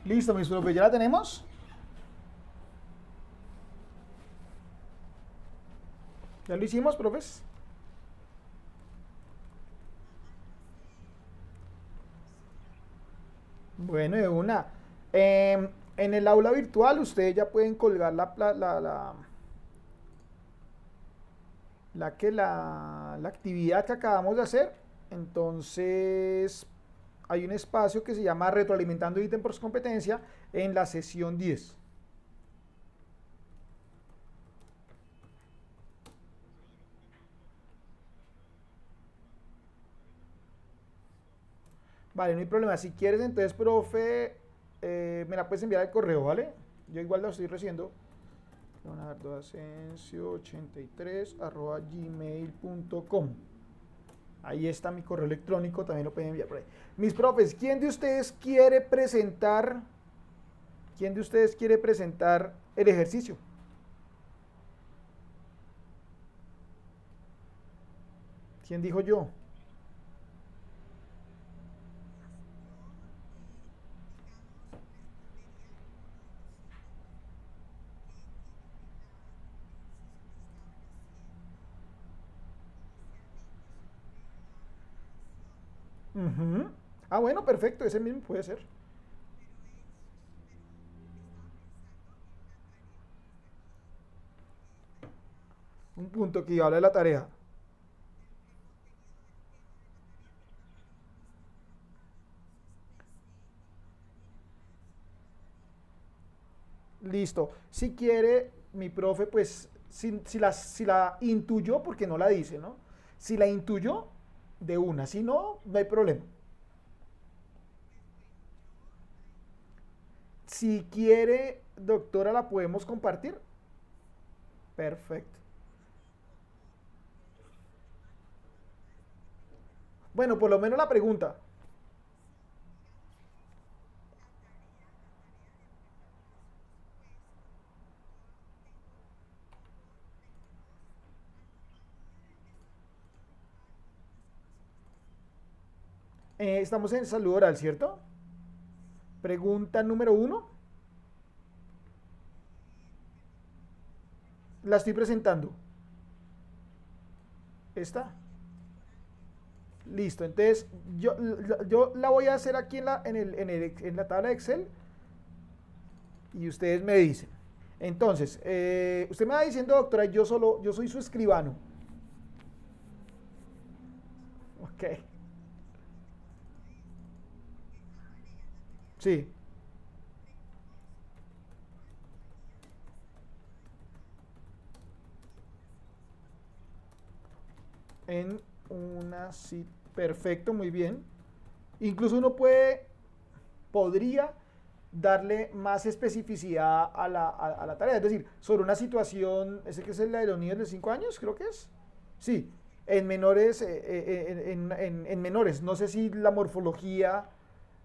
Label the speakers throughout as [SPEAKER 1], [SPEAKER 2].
[SPEAKER 1] Listo, mis profes, ¿ya la tenemos? ¿Ya lo hicimos, profes? Bueno, de una. En el aula virtual ustedes ya pueden colgar la actividad que acabamos de hacer. Entonces, hay un espacio que se llama retroalimentando ítem por competencia en la sesión 10. Vale, no hay problema. Si quieres, entonces, profe, me la puedes enviar al correo, ¿vale? Yo igual la estoy recibiendo. Leonardo Asensio 83 arroba gmail.com. Ahí está mi correo electrónico, también lo pueden enviar por ahí. Mis profes, quién de ustedes quiere presentar el ejercicio? ¿Quién dijo yo? Ujú. Ah, bueno, perfecto, ese mismo puede ser. Un punto que habla de la tarea. Listo. Si quiere, mi profe, pues, si la intuyó, porque no la dice, ¿no? Si la intuyó, de una. Si no, no hay problema. Si quiere, doctora, la podemos compartir. Perfecto. Bueno, por lo menos la pregunta. Estamos en salud oral, ¿cierto? Pregunta número uno. La estoy presentando. ¿Esta? Listo. Entonces, yo la voy a hacer aquí en la tabla de Excel y ustedes me dicen. Entonces, usted me va diciendo, doctora, yo soy su escribano. Ok. Sí. En una cita. Perfecto, muy bien. Incluso uno podría darle más especificidad a la tarea. Es decir, sobre una situación, ese que es la de los niños de 5 años, creo que es. Sí, en menores, en menores. No sé si la morfología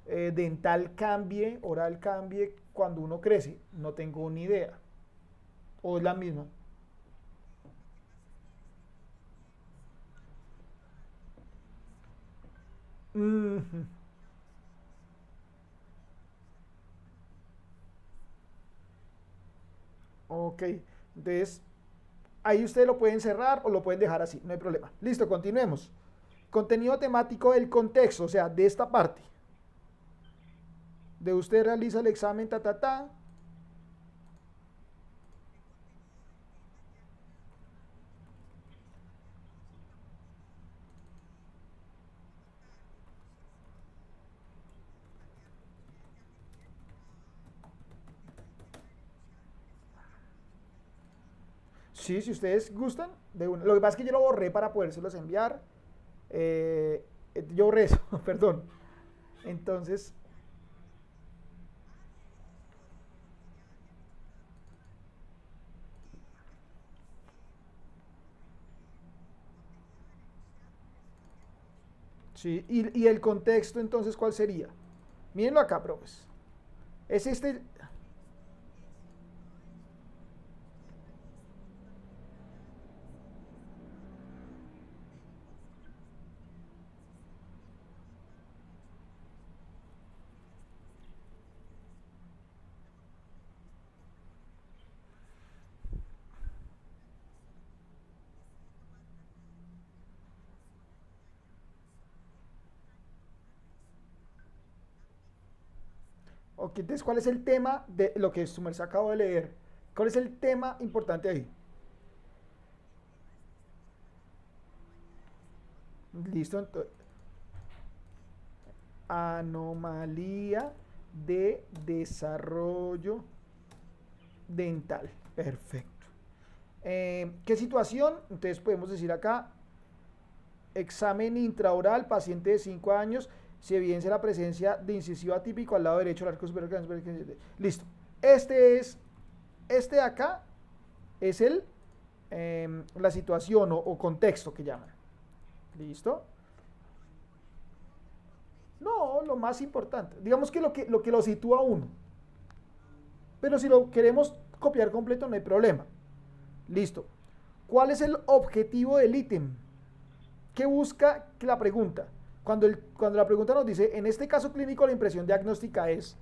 [SPEAKER 1] dental cambie, oral cambie cuando uno crece. No tengo ni idea. O es la misma. Mm, ok, entonces ahí ustedes lo pueden cerrar o lo pueden dejar así, no hay problema. Listo, continuemos. Contenido temático del contexto, o sea, de esta parte. De usted realiza el examen, ta, ta, ta. Sí, si ustedes gustan, de una. Lo que pasa es que yo lo borré para podérselos enviar. Eh, yo borré eso, perdón. Entonces, sí. Y el contexto, entonces, ¿cuál sería? Mírenlo acá, profes. Es este. Ok, entonces, ¿cuál es el tema de lo que su merced acabo de leer? ¿Cuál es el tema importante ahí? Listo, anomalía de desarrollo dental. Perfecto. ¿Qué situación? Entonces podemos decir acá, examen intraoral, paciente de 5 años, se evidencia la presencia de incisivo atípico al lado derecho del arco superior. Listo. Este de acá es la situación o contexto que llaman. ¿Listo? No, lo más importante. Digamos que lo sitúa uno. Pero si lo queremos copiar completo, no hay problema. Listo. ¿Cuál es el objetivo del ítem? ¿Qué busca la pregunta? Cuando la pregunta nos dice, en este caso clínico la impresión diagnóstica es,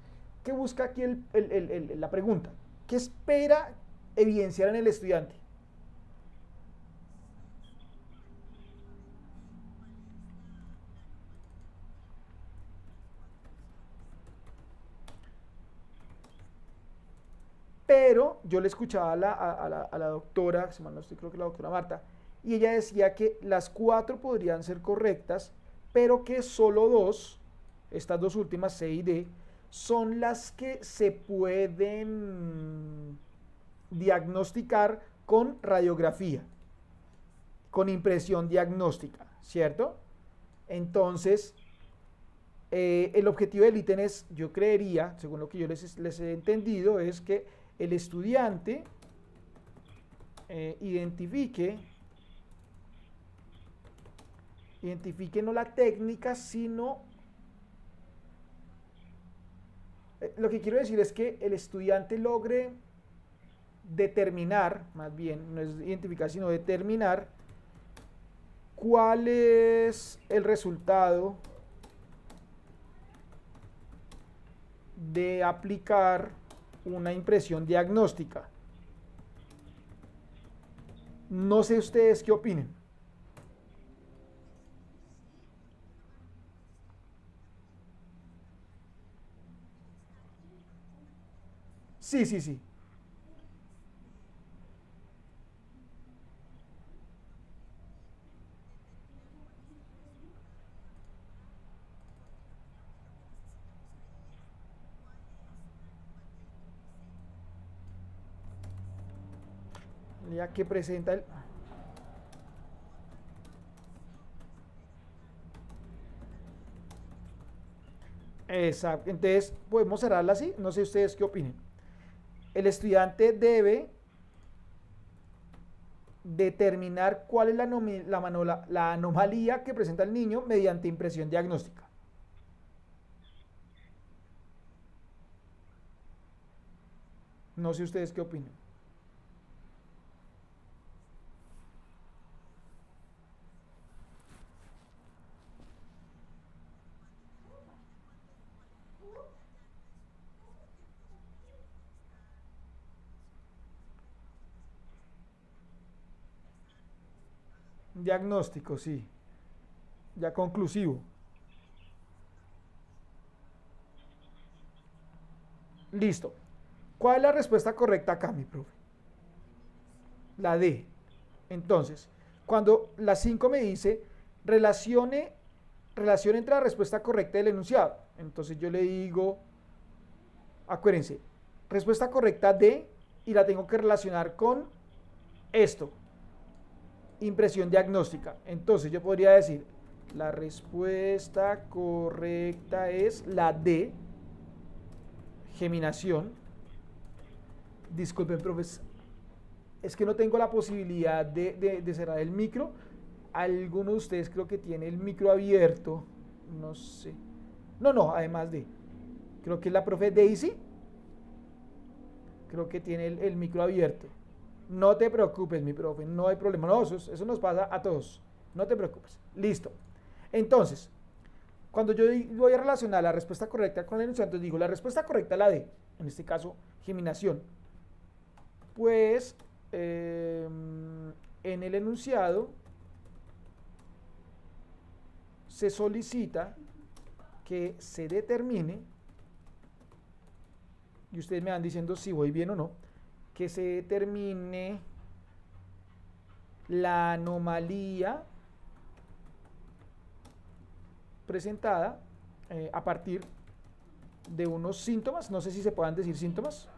[SPEAKER 1] ¿qué busca aquí la pregunta? ¿Qué espera evidenciar en el estudiante? Pero yo le escuchaba a la doctora, si mal no estoy, creo que la doctora Marta, y ella decía que las cuatro podrían ser correctas, pero que solo dos, estas dos últimas, C y D, son las que se pueden diagnosticar con radiografía, con impresión diagnóstica, ¿cierto? Entonces, el objetivo del ítem es, yo creería, según lo que yo les he entendido, es que el estudiante identifique no la técnica, sino lo que quiero decir es que el estudiante logre determinar, más bien, no es identificar, sino determinar cuál es el resultado de aplicar una impresión diagnóstica. No sé ustedes qué opinen. Sí, sí, sí. Ya que presenta el... Exacto. Entonces, podemos cerrarla así. No sé ustedes qué opinen. El estudiante debe determinar cuál es la anomalía que presenta el niño mediante impresión diagnóstica. No sé ustedes qué opinan. Diagnóstico, sí. Ya conclusivo. Listo. ¿Cuál es la respuesta correcta acá, mi profe? La D. Entonces, cuando la 5 me dice relación entre la respuesta correcta y el enunciado, entonces yo le digo, acuérdense, respuesta correcta D y la tengo que relacionar con esto, impresión diagnóstica. Entonces yo podría decir, la respuesta correcta es la D, geminación. Disculpen, profes, es que no tengo la posibilidad de cerrar el micro. Alguno de ustedes creo que tiene el micro abierto. No sé. No, no, además de. Creo que es la profe Daisy. Creo que tiene el micro abierto. No te preocupes, mi profe, no hay problema. No, eso nos pasa a todos. No te preocupes. Listo. Entonces, cuando yo voy a relacionar la respuesta correcta con el enunciado, entonces digo, la respuesta correcta es la D, en este caso, geminación. Pues, en el enunciado se solicita que se determine y ustedes me van diciendo si voy bien o no, que se determine la anomalía presentada a partir de unos síntomas, no sé si se puedan decir síntomas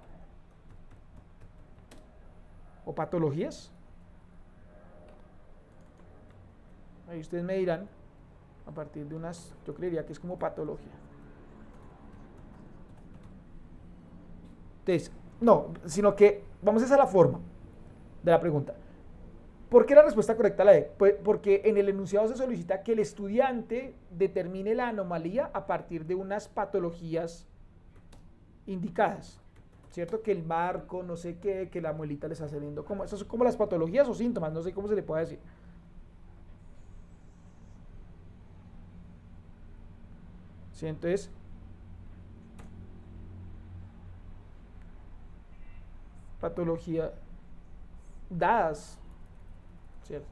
[SPEAKER 1] o patologías. Ahí ustedes me dirán, a partir de unas, yo creería que es como patología. Entonces, no, sino que vamos a la forma de la pregunta. ¿Por qué la respuesta correcta la D? Pues porque en el enunciado se solicita que el estudiante determine la anomalía a partir de unas patologías indicadas, ¿cierto? Que el marco, no sé qué, que la muelita le está saliendo, como, esas son como las patologías o síntomas, no sé cómo se le puede decir. ¿Sí? Entonces, patología dadas, ¿cierto?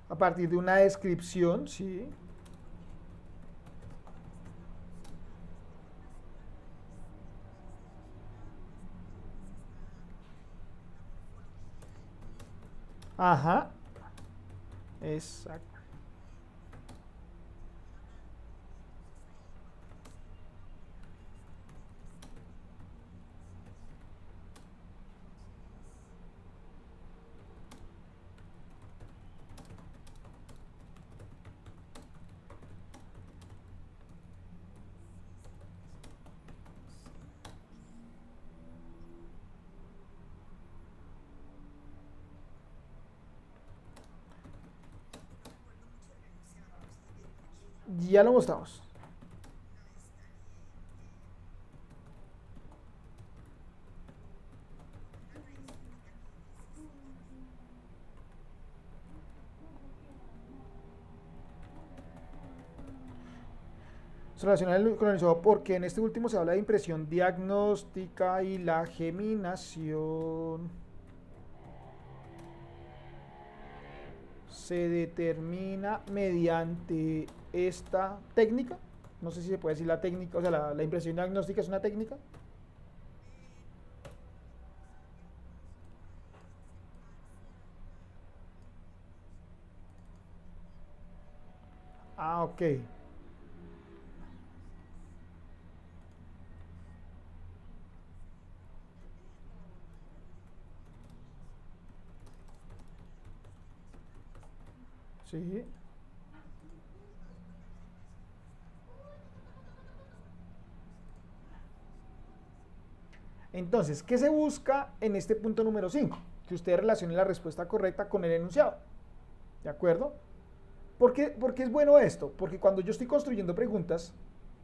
[SPEAKER 1] A partir de una descripción, sí. Ajá, exacto. Ya lo mostramos. Se relaciona con el enunciado porque en este último se habla de impresión diagnóstica y la geminación se determina mediante esta técnica. No sé si se puede decir la técnica, o sea, la impresión diagnóstica es una técnica. Ah, ok. Sí. Entonces, ¿qué se busca en este punto número 5? Que usted relacione la respuesta correcta con el enunciado. ¿De acuerdo? ¿Por qué es bueno esto? Porque cuando yo estoy construyendo preguntas,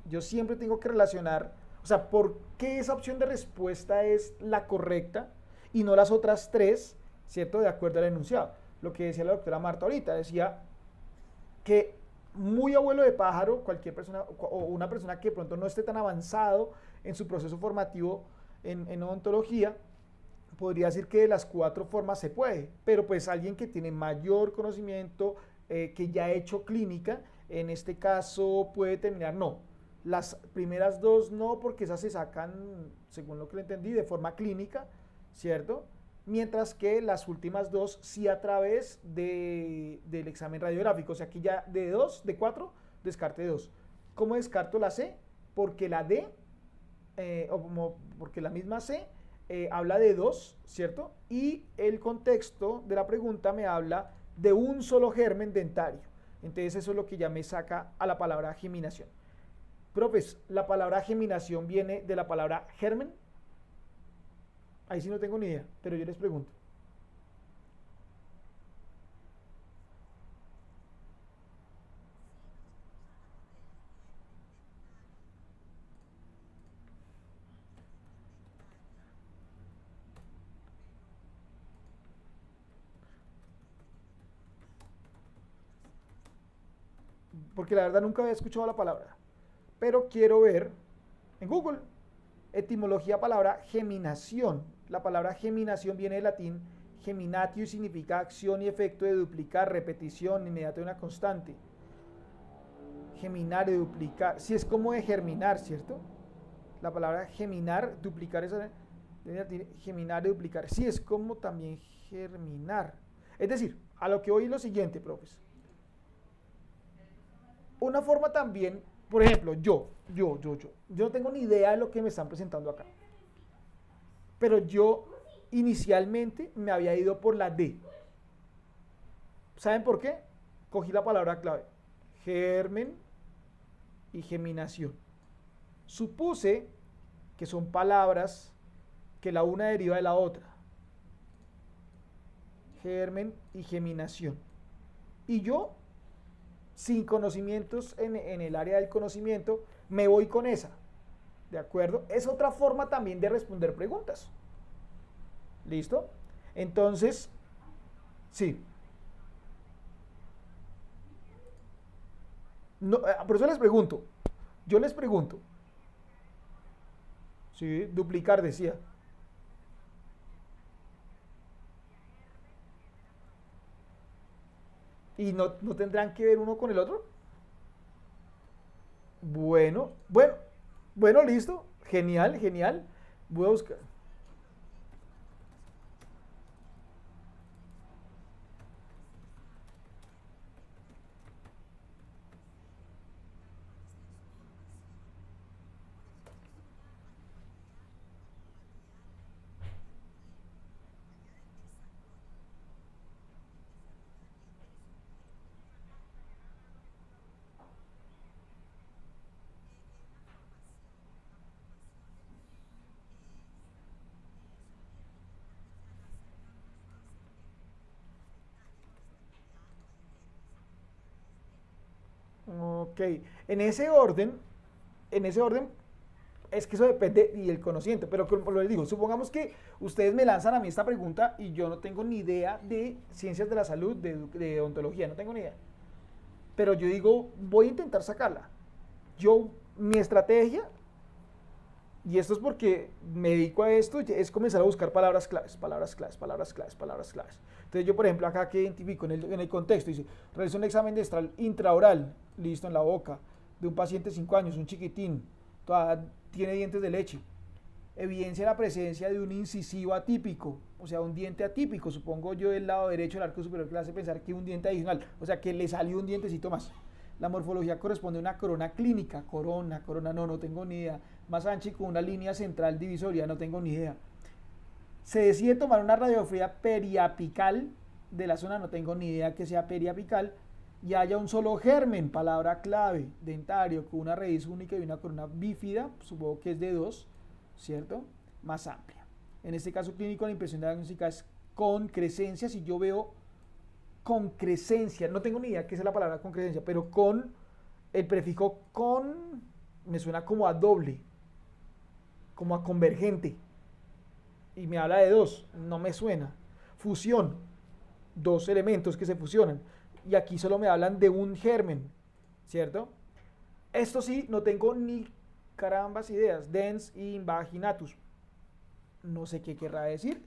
[SPEAKER 1] yo siempre tengo que relacionar, o sea, por qué esa opción de respuesta es la correcta y no las otras tres, ¿cierto? De acuerdo al enunciado. Lo que decía la doctora Marta ahorita, decía que muy abuelo de pájaro, cualquier persona o una persona que de pronto no esté tan avanzado en su proceso formativo en odontología, podría decir que de las cuatro formas se puede, pero pues alguien que tiene mayor conocimiento, que ya ha hecho clínica, en este caso puede terminar no. Las primeras dos no, porque esas se sacan, según lo que le entendí, de forma clínica, ¿cierto? Mientras que las últimas dos sí a través del examen radiográfico. O sea, aquí ya de dos, de cuatro, descarte dos. ¿Cómo descarto la C? Porque la D, o como porque la misma C habla de dos, ¿cierto? Y el contexto de la pregunta me habla de un solo germen dentario. Entonces eso es lo que ya me saca a la palabra geminación. Profes, ¿la palabra geminación viene de la palabra germen? Ahí sí no tengo ni idea, pero yo les pregunto. Porque la verdad nunca había escuchado la palabra. Pero quiero ver en Google etimología palabra geminación. La palabra geminación viene del latín geminatio y significa acción y efecto de duplicar, repetición inmediata de una constante. Geminar y duplicar, sí es como de germinar, ¿cierto? La palabra geminar, duplicar, esa, geminar y duplicar, sí es como también germinar. Es decir, a lo que voy es lo siguiente, profes. Una forma también, por ejemplo, yo no tengo ni idea de lo que me están presentando acá. Pero yo inicialmente me había ido por la D. ¿Saben por qué? Cogí la palabra clave. Germen y geminación. Supuse que son palabras que la una deriva de la otra. Germen y geminación. Y yo, sin conocimientos en el área del conocimiento, me voy con esa. ¿De acuerdo? Es otra forma también de responder preguntas. ¿Listo? Entonces, sí. No, por eso les pregunto. Yo les pregunto. Sí, duplicar decía. ¿Y no tendrán que ver uno con el otro? Bueno, listo. Genial, genial. Voy a buscar. Ok. En ese orden, en ese orden, es que eso depende y el conocimiento. Pero como les digo, supongamos que ustedes me lanzan a mí esta pregunta y yo no tengo ni idea de ciencias de la salud, de odontología, no tengo ni idea. Pero yo digo, voy a intentar sacarla. Mi estrategia, y esto es porque me dedico a esto, es comenzar a buscar palabras claves, palabras claves, palabras claves, palabras claves. Entonces yo, por ejemplo, acá que identifico en el contexto, dice, realiza un examen de intraoral, listo, en la boca, de un paciente de 5 años, un chiquitín, tiene dientes de leche. Evidencia la presencia de un incisivo atípico, o sea, un diente atípico, supongo yo del lado derecho del arco superior, que le hace pensar que un diente adicional, o sea, que le salió un dientecito más. La morfología corresponde a una corona clínica, corona, no tengo ni idea. Más ancha y con una línea central divisoria, no tengo ni idea. Se decide tomar una radiografía periapical de la zona, no tengo ni idea que sea periapical, y haya un solo germen, palabra clave, dentario, con una raíz única y una corona bífida, supongo que es de 2, ¿cierto? Más amplia. En este caso clínico, la impresión diagnóstica es concrescencia. Si yo veo concrescencia, no tengo ni idea qué es la palabra concrescencia, pero con el prefijo con me suena como a doble, como a convergente, y me habla de 2, no me suena. Fusión, 2 elementos que se fusionan, y aquí solo me hablan de un germen, ¿cierto? Esto sí, no tengo ni carambas ideas. Dens invaginatus, no sé qué querrá decir.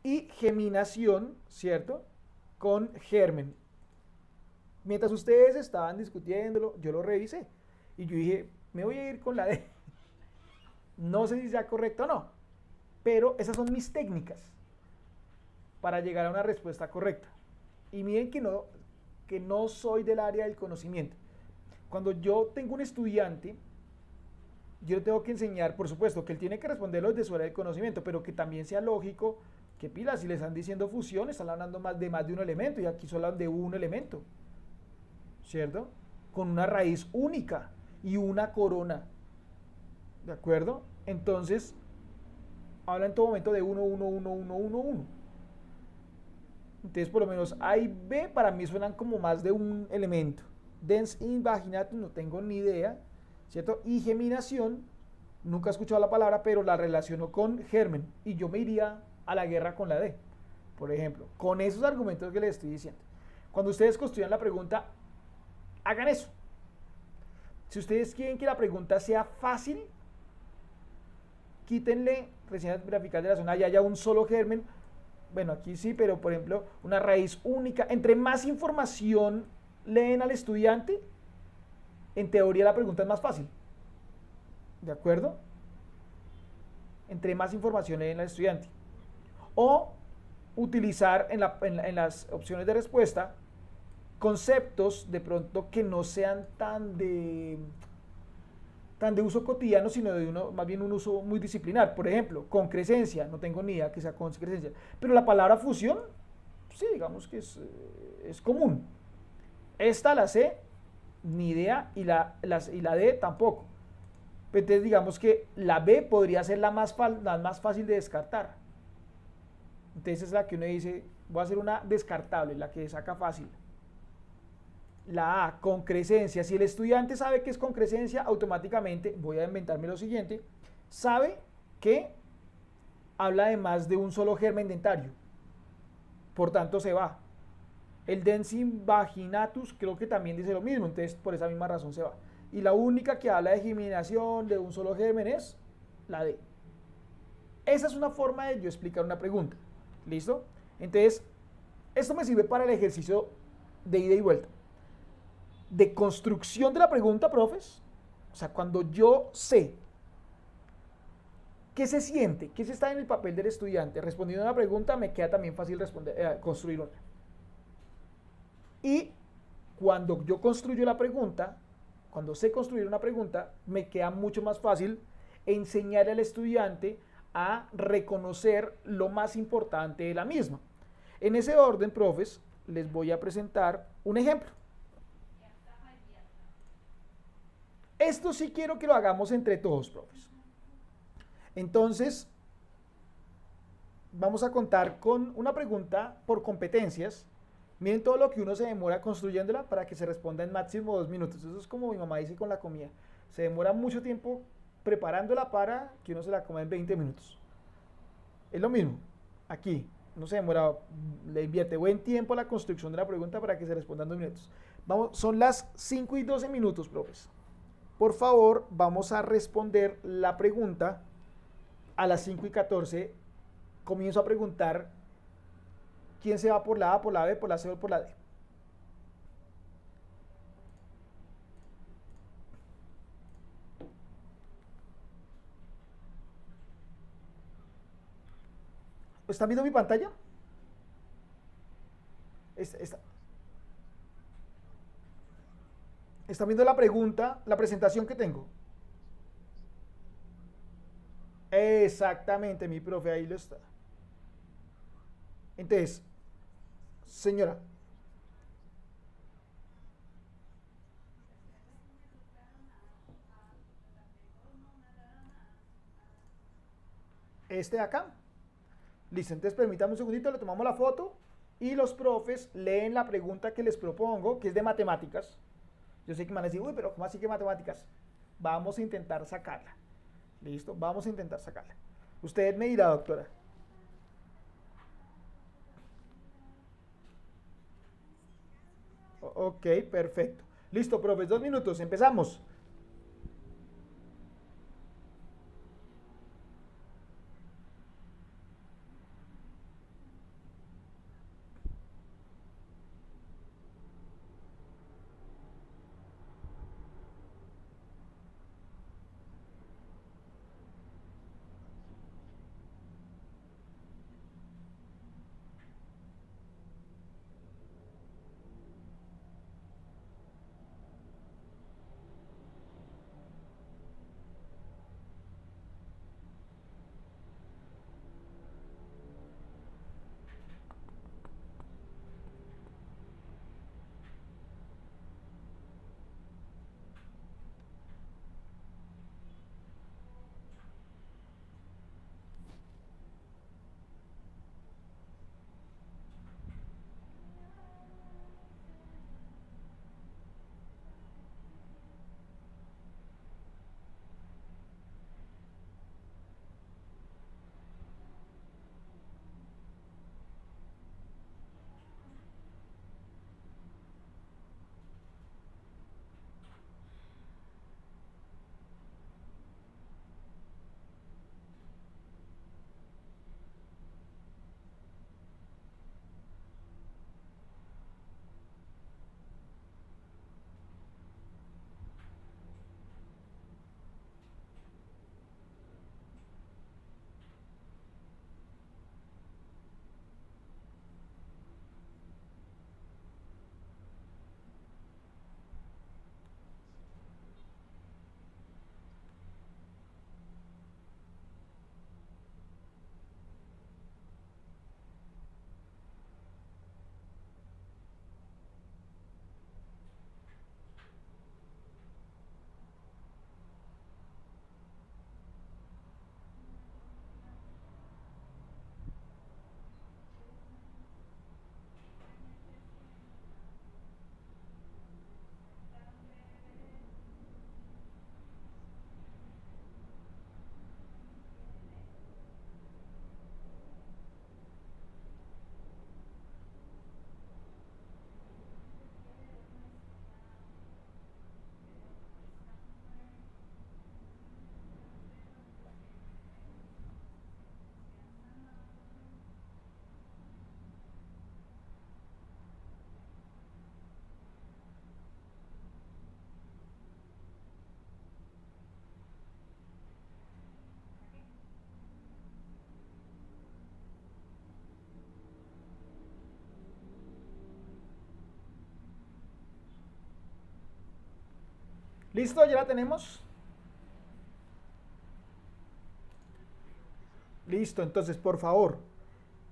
[SPEAKER 1] Y geminación, ¿cierto? Con germen. Mientras ustedes estaban discutiéndolo, yo lo revisé. Y yo dije, me voy a ir con la D. No sé si sea correcto o no, pero esas son mis técnicas para llegar a una respuesta correcta. Y miren que no soy del área del conocimiento. Cuando yo tengo un estudiante, yo le tengo que enseñar, por supuesto, que él tiene que responderlo desde su área del conocimiento, pero que también sea lógico que pilas, si le están diciendo fusión, están hablando más de un elemento, y aquí solo hablan de un elemento, ¿cierto? Con una raíz única y una corona, ¿de acuerdo? Entonces, habla en todo momento de 1, 1, 1, 1, 1, 1. Entonces, por lo menos A y B para mí suenan como más de un elemento. Dens invaginatum, no tengo ni idea, ¿cierto? Y geminación, nunca he escuchado la palabra, pero la relaciono con germen. Y yo me iría a la guerra con la D, por ejemplo, con esos argumentos que les estoy diciendo. Cuando ustedes construyan la pregunta, hagan eso. Si ustedes quieren que la pregunta sea fácil, quítenle regiones gráficas de la zona y haya un solo germen, bueno, aquí sí, pero por ejemplo, una raíz única, entre más información leen al estudiante, en teoría la pregunta es más fácil. ¿De acuerdo? Entre más información leen al estudiante. O utilizar en las opciones de respuesta conceptos de pronto que no sean tan de uso cotidiano, sino de más bien un uso muy disciplinar. Por ejemplo, concrescencia, no tengo ni idea que sea concrescencia, pero la palabra fusión, sí, digamos que es común. Esta la sé, ni idea, y la D tampoco. Entonces digamos que la B podría ser la más fácil de descartar. Entonces es la que uno dice, voy a hacer una descartable, la que saca fácil. La A, concrescencia. Si el estudiante sabe que es concrescencia, automáticamente, voy a inventarme lo siguiente, sabe que habla de más de un solo germen dentario. Por tanto, se va. El densum vaginatus creo que también dice lo mismo, entonces por esa misma razón se va. Y la única que habla de germinación de un solo germen es la D. Esa es una forma de yo explicar una pregunta. ¿Listo? Entonces, esto me sirve para el ejercicio de ida y vuelta. De construcción de la pregunta, profes. O sea, cuando yo sé qué se siente, qué se está en el papel del estudiante respondiendo a una pregunta, me queda también fácil construir una. Y cuando yo construyo la pregunta, cuando sé construir una pregunta, me queda mucho más fácil enseñar al estudiante a reconocer lo más importante de la misma. En ese orden, profes, les voy a presentar un ejemplo. Esto sí quiero que lo hagamos entre todos, profes. Entonces, vamos a contar con una pregunta por competencias. Miren todo lo que uno se demora construyéndola para que se responda en máximo 2 minutos. Eso es como mi mamá dice con la comida. Se demora mucho tiempo preparándola para que uno se la coma en 20 minutos. Es lo mismo. Aquí, no se demora, le invierte buen tiempo a la construcción de la pregunta para que se responda en 2 minutos. Vamos, son las 5 y 12 minutos, profes. Por favor, vamos a responder la pregunta a las 5 y 14. Comienzo a preguntar quién se va por la A, por la B, por la C o por la D. ¿Están viendo mi pantalla? ¿Están viendo la pregunta, la presentación que tengo? Exactamente, mi profe, ahí lo está. Entonces, señora, este de acá. Listo, entonces permítame un segundito, le tomamos la foto y los profes leen la pregunta que les propongo, que es de matemáticas. Yo sé que me van a decir, uy, pero ¿cómo así que matemáticas? Vamos a intentar sacarla. Listo, vamos a intentar sacarla. Usted me dirá, doctora. Ok, perfecto. Listo, profes, 2 minutos, empezamos. ¿Listo? ¿Ya la tenemos? Listo, entonces por favor,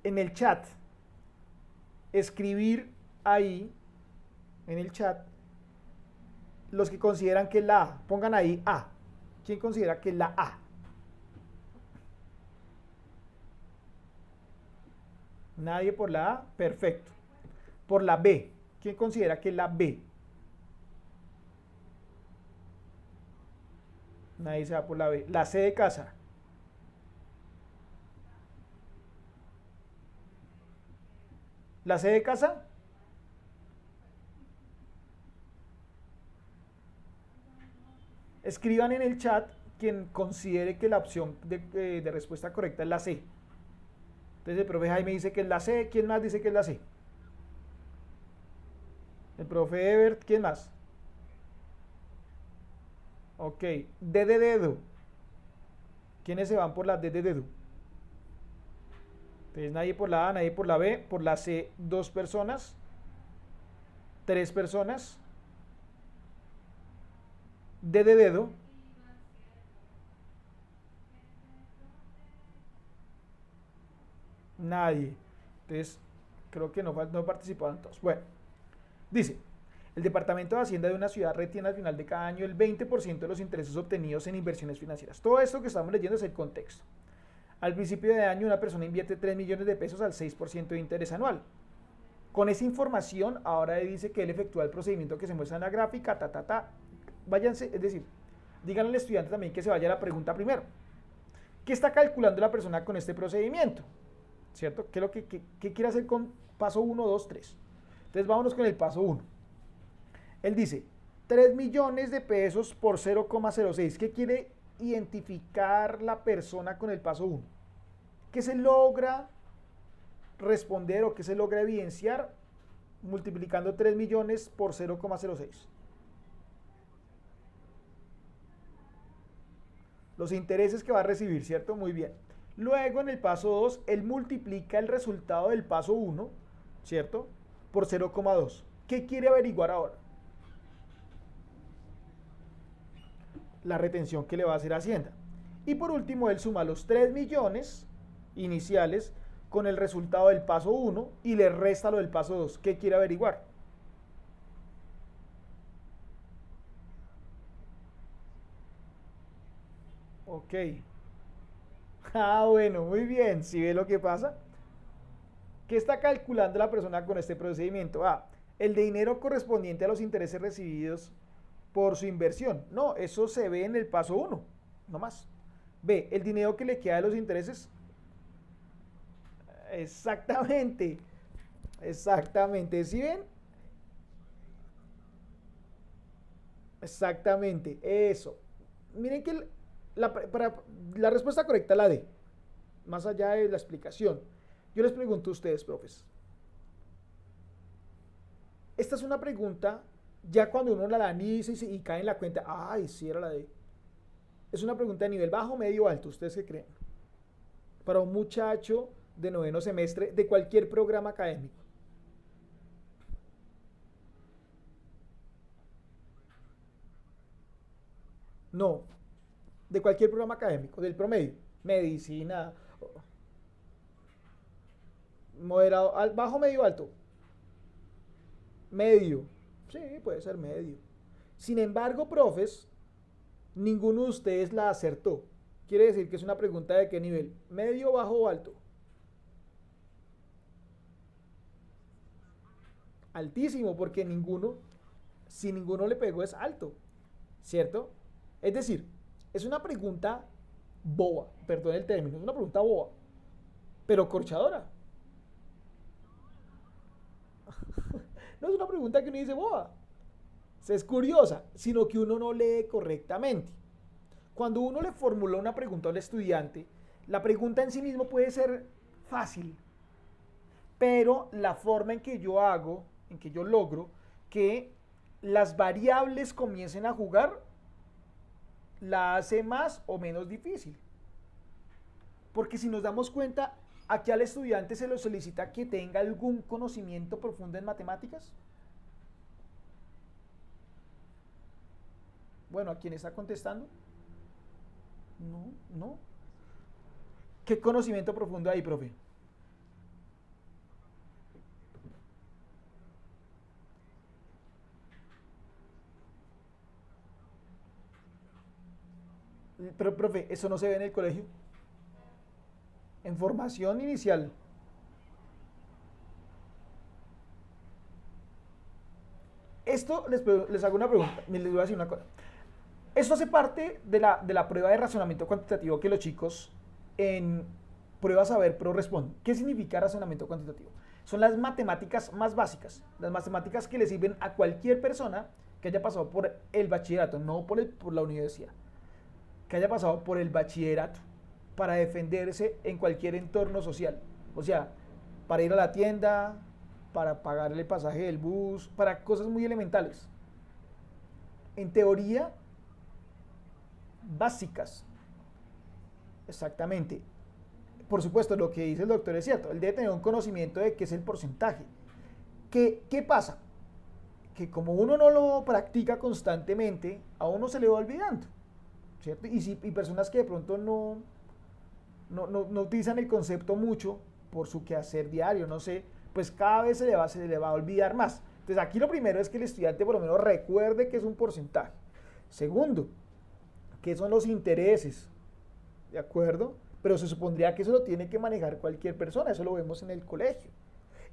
[SPEAKER 1] en el chat, escribir ahí, en el chat, los que consideran que es la A. Pongan ahí A. ¿Quién considera que es la A? Nadie por la A, perfecto. Por la B, ¿quién considera que es la B? Nadie se va por la B. La C de casa. La C de casa. Escriban en el chat quien considere que la opción de respuesta correcta es la C. Entonces el profe Jaime dice que es la C. ¿Quién más dice que es la C? El profe Ebert, ¿quién más? Ok, D de dedo. ¿Quiénes se van por la D de dedo? Entonces nadie por la A, nadie por la B. Por la C, 2 personas. 3 personas. D de dedo. Nadie. Entonces, creo que no participaron todos. Bueno, dice, el Departamento de Hacienda de una ciudad retiene al final de cada año el 20% de los intereses obtenidos en inversiones financieras. Todo esto que estamos leyendo es el contexto. Al principio de año, una persona invierte 3 millones de pesos al 6% de interés anual. Con esa información, ahora dice que él efectúa el procedimiento que se muestra en la gráfica, Váyanse, es decir, díganle al estudiante también que se vaya a la pregunta primero. ¿Qué está calculando la persona con este procedimiento? ¿Cierto? ¿Qué es lo qué quiere hacer con paso 1, 2, 3? Entonces vámonos con el paso 1. Él dice 3 millones de pesos por 0,06. ¿Qué quiere identificar la persona con el paso 1? ¿Qué se logra responder o qué se logra evidenciar multiplicando 3 millones por 0,06? Los intereses que va a recibir, ¿cierto? Muy bien. Luego en el paso 2, él multiplica el resultado del paso 1, ¿cierto? Por 0,2. ¿Qué quiere averiguar ahora? La retención que le va a hacer Hacienda. Y por último, él suma los 3 millones iniciales con el resultado del paso 1 y le resta lo del paso 2. ¿Qué quiere averiguar? Ok. Ah, bueno, muy bien. ¿Sí ve lo que pasa? ¿Qué está calculando la persona con este procedimiento? A, el dinero correspondiente a los intereses recibidos por su inversión. No, eso se ve en el paso 1, no más. B, el dinero que le queda de los intereses. Exactamente, exactamente. ¿Sí ven? Exactamente, eso. Miren que la respuesta correcta es la D, más allá de la explicación. Yo les pregunto a ustedes, profes. Esta es una pregunta, ya cuando uno la analiza y cae en la cuenta, ay, sí era la D. Es una pregunta de nivel bajo, medio, alto. ¿Ustedes qué creen? Para un muchacho de noveno semestre de cualquier programa académico. No, de cualquier programa académico, del promedio. Medicina, moderado, bajo, medio, alto. Medio. Sí, puede ser medio. Sin embargo, profes, ninguno de ustedes la acertó. Quiere decir que es una pregunta de qué nivel. Medio, bajo o alto. Altísimo, porque si ninguno le pegó es alto. ¿Cierto? Es decir, es una pregunta boba, perdón el término, es una pregunta boba, pero corchadora. No es una pregunta que uno dice boba, es curiosa, sino que uno no lee correctamente. Cuando uno le formula una pregunta al estudiante, la pregunta en sí mismo puede ser fácil, pero la forma en que yo hago, en que yo logro que las variables comiencen a jugar, la hace más o menos difícil. Porque si nos damos cuenta, aquí al estudiante se le solicita que tenga algún conocimiento profundo en matemáticas. Bueno, ¿a quién está contestando? No, no. ¿Qué conocimiento profundo hay, profe? Pero, profe, eso no se ve en el colegio. En formación inicial. Esto les hago una pregunta, les voy a decir una cosa. Esto hace parte de la prueba de razonamiento cuantitativo que los chicos en pruebas a ver, pero responden. ¿Qué significa razonamiento cuantitativo? Son las matemáticas más básicas, las matemáticas que le sirven a cualquier persona que haya pasado por el bachillerato, no por la universidad, que haya pasado por el bachillerato para defenderse en cualquier entorno social. O sea, para ir a la tienda, para pagar el pasaje del bus, para cosas muy elementales. En teoría, básicas. Exactamente. Por supuesto, lo que dice el doctor es cierto. Él debe tener un conocimiento de qué es el porcentaje. ¿Qué pasa? Que como uno no lo practica constantemente, a uno se le va olvidando. ¿Cierto? Y personas que de pronto no utilizan el concepto mucho por su quehacer diario, no sé, pues cada vez se le va a olvidar más. Entonces aquí lo primero es que el estudiante por lo menos recuerde que es un porcentaje. Segundo, que son los intereses, ¿de acuerdo? Pero se supondría que eso lo tiene que manejar cualquier persona, eso lo vemos en el colegio.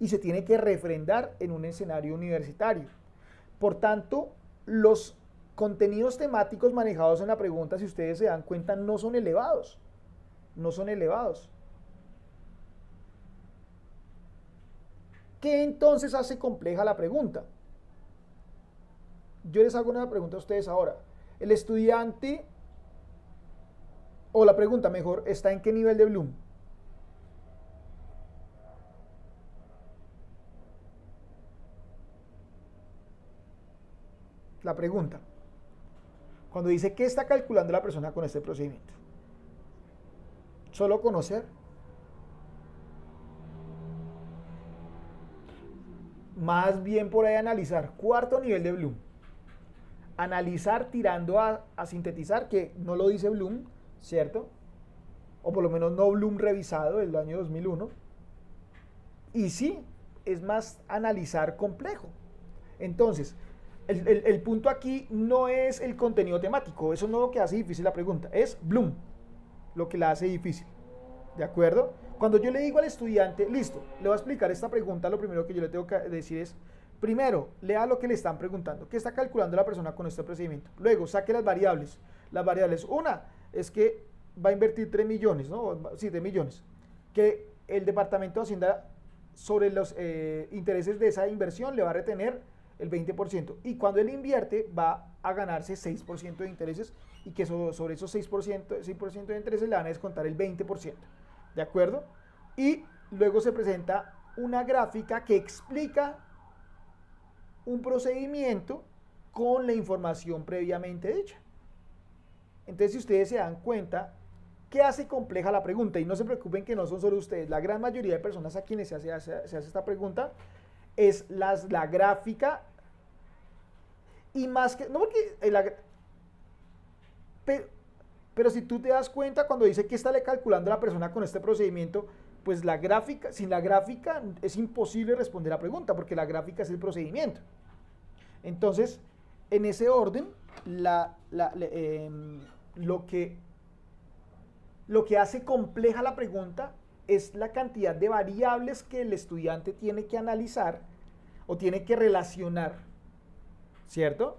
[SPEAKER 1] Y se tiene que refrendar en un escenario universitario. Por tanto, los contenidos temáticos manejados en la pregunta, si ustedes se dan cuenta, no son elevados. No son elevados. ¿Qué entonces hace compleja la pregunta? Yo les hago una pregunta a ustedes ahora. El estudiante, o la pregunta mejor, ¿está en qué nivel de Bloom? La pregunta. Cuando dice qué está calculando la persona con este procedimiento. Solo conocer, más bien por ahí analizar. Cuarto nivel de Bloom. Analizar tirando a sintetizar, que no lo dice Bloom, ¿cierto? O por lo menos no Bloom revisado del año 2001. Y sí, es más analizar complejo. Entonces, el punto aquí no es el contenido temático, eso no es lo que hace difícil la pregunta, es Bloom lo que la hace difícil. ¿De acuerdo? Cuando yo le digo al estudiante, listo, le voy a explicar esta pregunta, lo primero que yo le tengo que decir es, primero, lea lo que le están preguntando, qué está calculando la persona con este procedimiento. Luego, saque las variables. Las variables, una, es que va a invertir 3 millones, ¿no? Sí, 3 millones. Que el Departamento de Hacienda sobre los intereses de esa inversión le va a retener el 20%. Y cuando él invierte va a ganarse 6% de intereses y que sobre esos 6% de intereses le van a descontar el 20%. ¿De acuerdo? Y luego se presenta una gráfica que explica un procedimiento con la información previamente dicha. Entonces, si ustedes se dan cuenta, ¿qué hace compleja la pregunta? Y no se preocupen que no son solo ustedes, la gran mayoría de personas a quienes se hace esta pregunta es la gráfica y más que, no porque, pero, pero si tú te das cuenta cuando dice que está le calculando la persona con este procedimiento, pues la gráfica, sin la gráfica es imposible responder la pregunta porque la gráfica es el procedimiento. Entonces, en ese orden, lo que hace compleja la pregunta es la cantidad de variables que el estudiante tiene que analizar o tiene que relacionar, ¿cierto?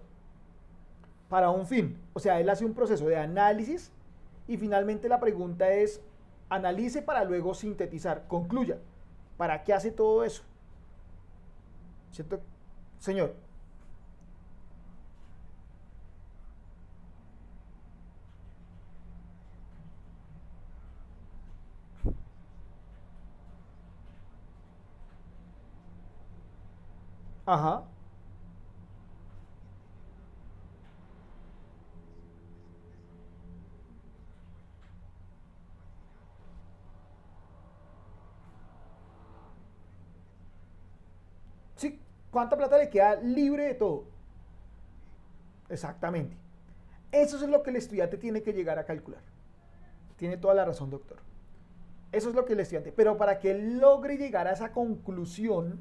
[SPEAKER 1] Para un fin. O sea, él hace un proceso de análisis y finalmente la pregunta es, analice para luego sintetizar, concluya. ¿Para qué hace todo eso? ¿Cierto? Señor. Ajá. Sí, ¿cuánta plata le queda libre de todo? Exactamente. Eso es lo que el estudiante tiene que llegar a calcular. Tiene toda la razón, doctor. Eso es lo que el estudiante, pero para que él logre llegar a esa conclusión,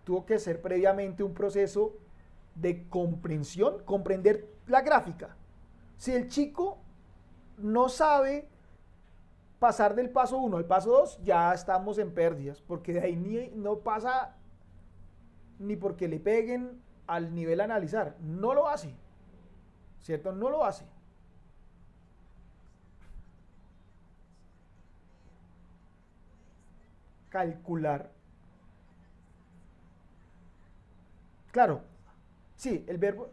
[SPEAKER 1] tuvo que ser previamente un proceso de comprensión, comprender la gráfica. Si el chico no sabe pasar del paso 1 al paso 2, ya estamos en pérdidas, porque de ahí no pasa ni porque le peguen al nivel analizar, no lo hace, ¿cierto? No lo hace. Calcular. Claro, sí, el verbo,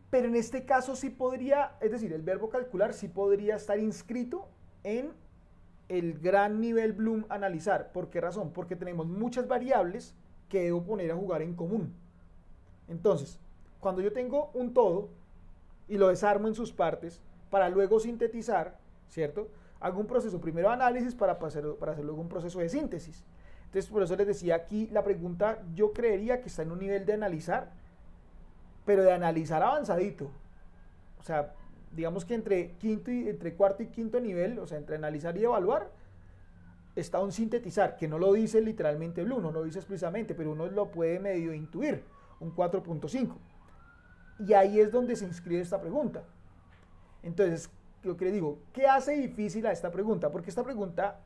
[SPEAKER 1] pero en este caso sí podría, es decir, el verbo calcular sí podría estar inscrito en el gran nivel Bloom analizar. ¿Por qué razón? Porque tenemos muchas variables que debo poner a jugar en común. Entonces, cuando yo tengo un todo y lo desarmo en sus partes para luego sintetizar, ¿cierto? Hago un proceso primero de análisis para hacer luego un proceso de síntesis. Entonces, por eso les decía aquí, la pregunta yo creería que está en un nivel de analizar, pero de analizar avanzadito. O sea, digamos que entre cuarto y quinto nivel, o sea, entre analizar y evaluar, está un sintetizar, que no lo dice literalmente Bloom, no lo dice explícitamente, pero uno lo puede medio intuir, un 4.5. Y ahí es donde se inscribe esta pregunta. Entonces, lo que le digo, ¿qué hace difícil a esta pregunta? Porque esta pregunta,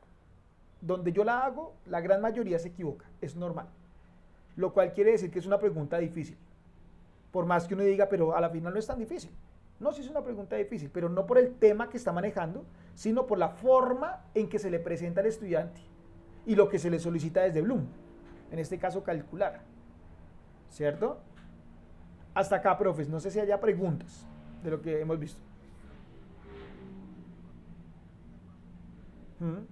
[SPEAKER 1] donde yo la hago, la gran mayoría se equivoca, es normal. Lo cual quiere decir que es una pregunta difícil. Por más que uno diga, pero a la final no es tan difícil. No, sí es una pregunta difícil, pero no por el tema que está manejando, sino por la forma en que se le presenta al estudiante y lo que se le solicita desde Bloom. En este caso, calcular. ¿Cierto? Hasta acá, profes, no sé si haya preguntas de lo que hemos visto. ¿Mm?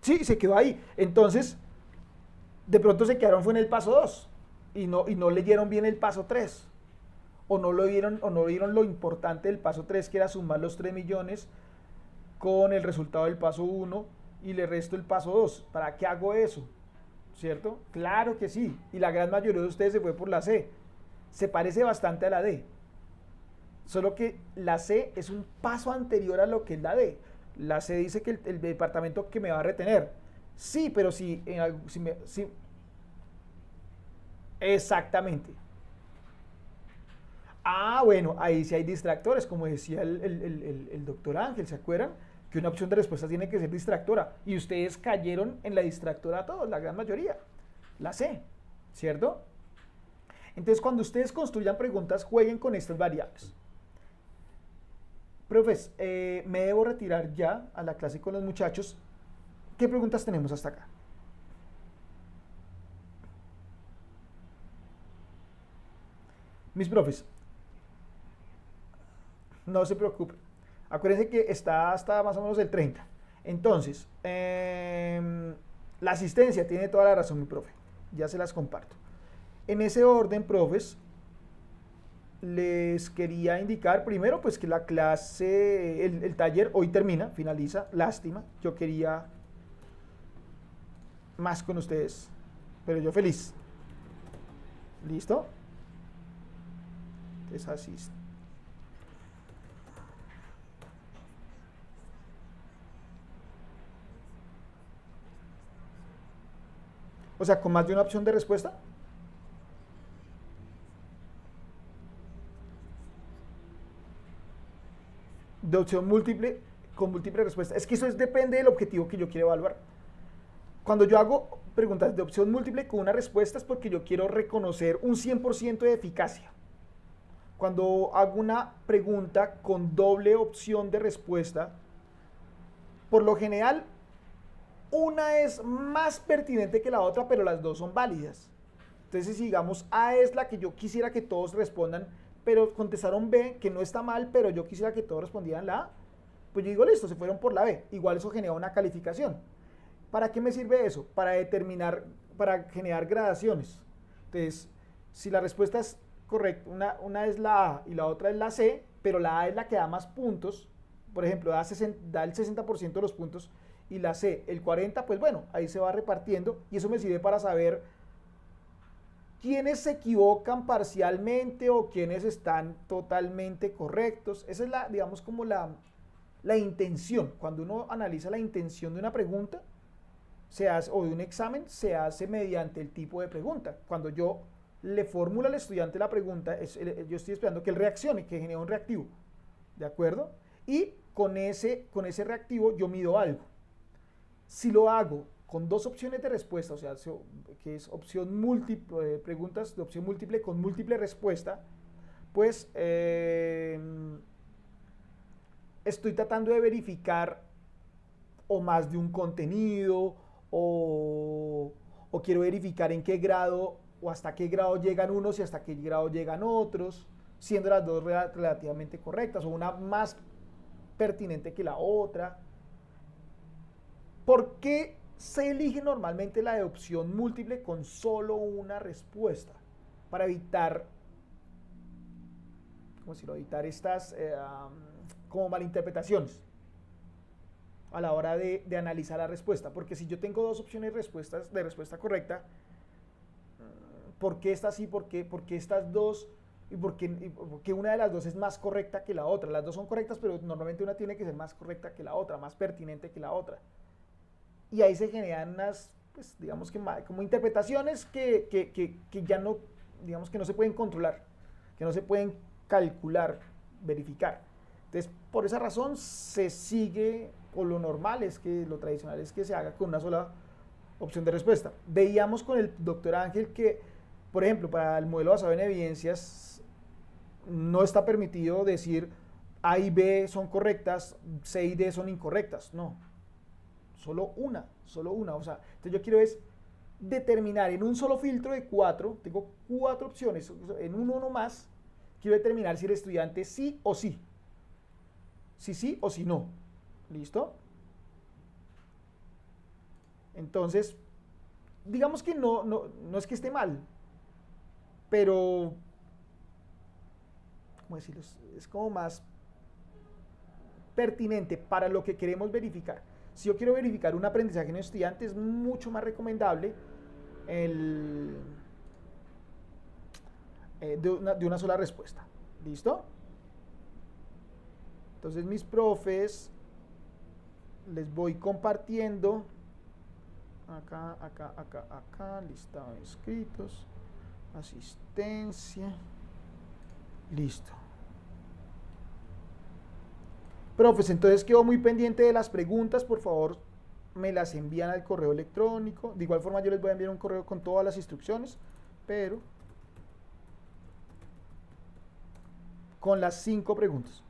[SPEAKER 1] Sí, se quedó ahí. Entonces, de pronto se quedaron fue en el paso 2 y no leyeron bien el paso 3 o no vieron lo importante del paso 3 que era sumar los 3 millones con el resultado del paso 1 y le resto el paso 2. ¿Para qué hago eso? ¿Cierto? Claro que sí. Y la gran mayoría de ustedes se fue por la C. Se parece bastante a la D. Solo que la C es un paso anterior a lo que es la D. La C dice que el departamento que me va a retener. Sí, pero si exactamente. Ah, bueno, ahí sí hay distractores, como decía el doctor Ángel, ¿se acuerdan? Que una opción de respuesta tiene que ser distractora. Y ustedes cayeron en la distractora todos, la gran mayoría. La C, ¿cierto? Entonces, cuando ustedes construyan preguntas, jueguen con estas variables. Profes, me debo retirar ya a la clase con los muchachos. ¿Qué preguntas tenemos hasta acá? Mis profes, no se preocupen. Acuérdense que está hasta más o menos el 30. Entonces, la asistencia tiene toda la razón, mi profe. Ya se las comparto. En ese orden, profes, les quería indicar primero pues que la clase, el taller hoy termina, finaliza, lástima. Yo quería más con ustedes, pero yo feliz. ¿Listo? Entonces así. O sea, con más de una opción de respuesta. De opción múltiple, con múltiple respuesta. Es que depende del objetivo que yo quiero evaluar. Cuando yo hago preguntas de opción múltiple con una respuesta es porque yo quiero reconocer un 100% de eficacia. Cuando hago una pregunta con doble opción de respuesta, por lo general, una es más pertinente que la otra, pero las dos son válidas. Entonces, si digamos A es la que yo quisiera que todos respondan, pero contestaron B, que no está mal, pero yo quisiera que todos respondieran la A, pues yo digo, listo, se fueron por la B. Igual eso genera una calificación. ¿Para qué me sirve eso? Para generar gradaciones. Entonces, si la respuesta es correcta, una es la A y la otra es la C, pero la A es la que da más puntos, por ejemplo, da el 60% de los puntos y la C el 40%, pues bueno, ahí se va repartiendo y eso me sirve para saber quiénes se equivocan parcialmente o quiénes están totalmente correctos. Esa es la, digamos, como la intención. Cuando uno analiza la intención de una pregunta se hace, o de un examen, se hace mediante el tipo de pregunta. Cuando yo le formulo al estudiante la pregunta, yo estoy esperando que él reaccione, que genere un reactivo. ¿De acuerdo? Y con ese reactivo yo mido algo. Si lo hago con dos opciones de respuesta, o sea, que es opción múltiple, preguntas de opción múltiple con múltiple respuesta, pues estoy tratando de verificar o más de un contenido o quiero verificar en qué grado o hasta qué grado llegan unos y hasta qué grado llegan otros, siendo las dos relativamente correctas o una más pertinente que la otra. ¿Por qué se elige normalmente la de opción múltiple con solo una respuesta? Para evitar, ¿cómo decirlo? Evitar estas como malinterpretaciones a la hora de analizar la respuesta. Porque si yo tengo dos opciones de respuesta correcta, ¿por qué esta sí? ¿Por qué estas dos? ¿Y por qué una de las dos es más correcta que la otra? Las dos son correctas, pero normalmente una tiene que ser más correcta que la otra, más pertinente que la otra. Y ahí se generan unas, pues, digamos que como interpretaciones que ya no, digamos que no se pueden controlar, que no se pueden calcular, verificar. Entonces, por esa razón se sigue, o lo normal es que, lo tradicional es que se haga con una sola opción de respuesta. Veíamos con el doctor Ángel que, por ejemplo, para el modelo basado en evidencias, no está permitido decir A y B son correctas, C y D son incorrectas, no. Solo una. O sea, entonces yo quiero es determinar en un solo filtro de 4, tengo 4 opciones, en uno más, quiero determinar si el estudiante sí o sí. Si sí o si no. ¿Listo? Entonces, digamos que no es que esté mal, pero, ¿cómo decirlo? Es como más pertinente para lo que queremos verificar. Si yo quiero verificar un aprendizaje en un estudiante, es mucho más recomendable de una sola respuesta. ¿Listo? Entonces mis profes, les voy compartiendo acá, listado de inscritos, asistencia, listo. Profes, entonces quedo muy pendiente de las preguntas, por favor me las envían al correo electrónico. De igual forma yo les voy a enviar un correo con todas las instrucciones, pero con las 5 preguntas.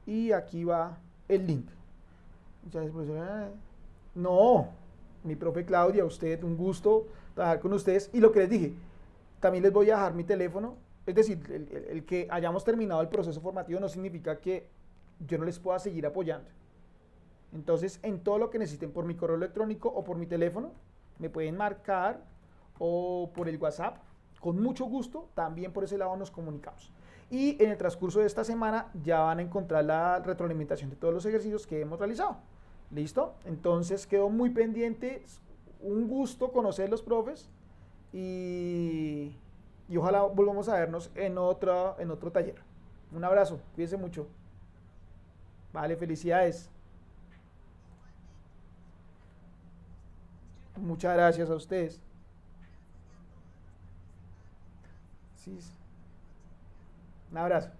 [SPEAKER 1] Y aquí va el link. Muchas gracias, profesora. No, mi profe Claudia, usted, un gusto trabajar con ustedes. Y lo que les dije, también les voy a dejar mi teléfono. Es decir, el que hayamos terminado el proceso formativo no significa que yo no les pueda seguir apoyando. Entonces, en todo lo que necesiten por mi correo electrónico o por mi teléfono, me pueden marcar o por el WhatsApp. Con mucho gusto, también por ese lado nos comunicamos. Y en el transcurso de esta semana ya van a encontrar la retroalimentación de todos los ejercicios que hemos realizado. ¿Listo? Entonces quedo muy pendiente. Un gusto conocer los profes y ojalá volvamos a vernos en otro taller. Un abrazo, cuídense mucho. Vale, felicidades. Muchas gracias a ustedes. Sí, un abrazo.